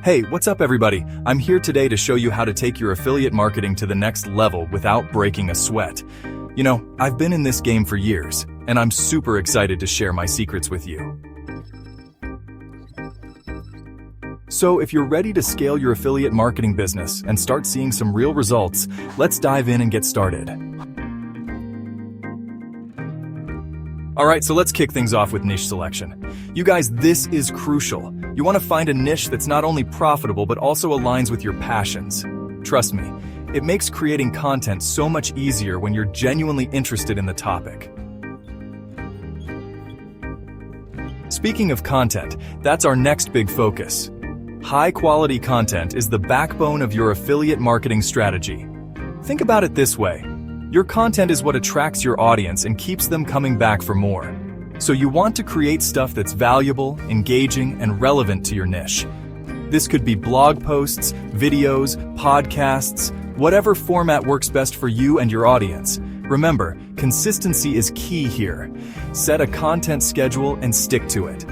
Hey, what's up everybody? I'm here today to show you how to take your affiliate marketing to the next level without breaking a sweat. You know, I've been in this game for years, and I'm super excited to share my secrets with you. So if you're ready to scale your affiliate marketing business and start seeing some real results, let's dive in and get started. Alright, so let's kick things off with niche selection. You guys, this is crucial. You want to find a niche that's not only profitable but also aligns with your passions. Trust me, it makes creating content so much easier when you're genuinely interested in the topic. Speaking of content, that's our next big focus. High-quality content is the backbone of your affiliate marketing strategy. Think about it this way. Your content is what attracts your audience and keeps them coming back for more. So you want to create stuff that's valuable, engaging, and relevant to your niche. This could be blog posts, videos, podcasts, whatever format works best for you and your audience. Remember, consistency is key here. Set a content schedule and stick to it.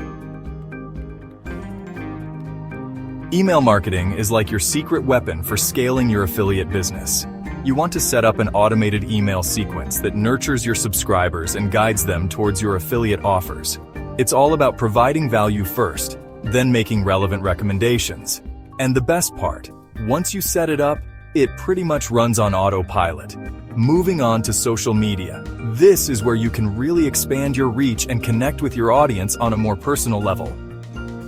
Email marketing is like your secret weapon for scaling your affiliate business. You want to set up an automated email sequence that nurtures your subscribers and guides them towards your affiliate offers. It's all about providing value first, then making relevant recommendations. And the best part, once you set it up, it pretty much runs on autopilot. Moving on to social media. This is where you can really expand your reach and connect with your audience on a more personal level.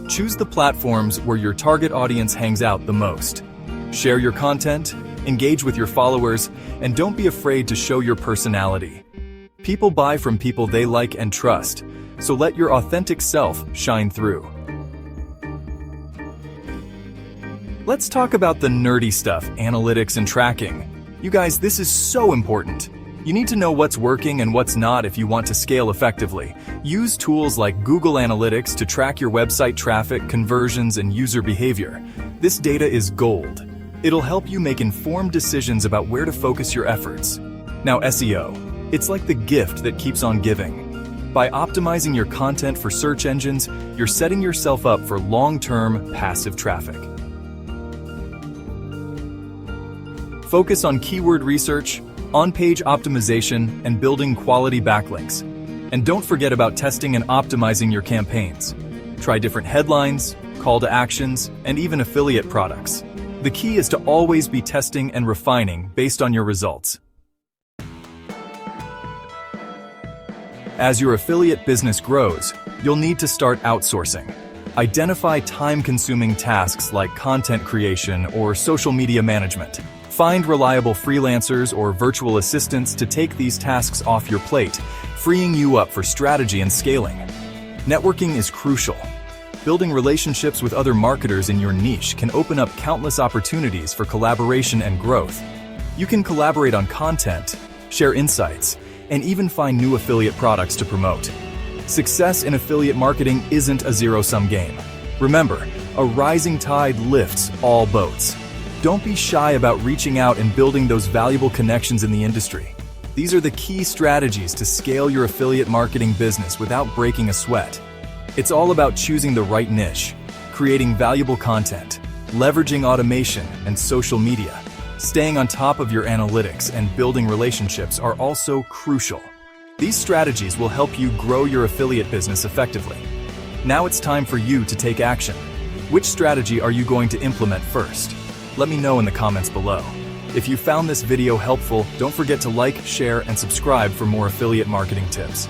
Choose the platforms where your target audience hangs out the most. Share your content, engage with your followers, and don't be afraid to show your personality. People buy from people they like and trust, so let your authentic self shine through. Let's talk about the nerdy stuff, analytics and tracking. You guys, this is so important. You need to know what's working and what's not if you want to scale effectively. Use tools like Google Analytics to track your website traffic, conversions, and user behavior. This data is gold. It'll help you make informed decisions about where to focus your efforts. Now, SEO. It's like the gift that keeps on giving. By optimizing your content for search engines, you're setting yourself up for long-term passive traffic. Focus on keyword research, on-page optimization, and building quality backlinks. And don't forget about testing and optimizing your campaigns. Try different headlines, call to actions, and even affiliate products. The key is to always be testing and refining based on your results. As your affiliate business grows, you'll need to start outsourcing. Identify time-consuming tasks like content creation or social media management. Find reliable freelancers or virtual assistants to take these tasks off your plate, freeing you up for strategy and scaling. Networking is crucial. Building relationships with other marketers in your niche can open up countless opportunities for collaboration and growth. You can collaborate on content, share insights, and even find new affiliate products to promote. Success in affiliate marketing isn't a zero-sum game. Remember, a rising tide lifts all boats. Don't be shy about reaching out and building those valuable connections in the industry. These are the key strategies to scale your affiliate marketing business without breaking a sweat. It's all about choosing the right niche, creating valuable content, leveraging automation and social media. Staying on top of your analytics and building relationships are also crucial. These strategies will help you grow your affiliate business effectively. Now it's time for you to take action. Which strategy are you going to implement first? Let me know in the comments below. If you found this video helpful, don't forget to like, share, and subscribe for more affiliate marketing tips.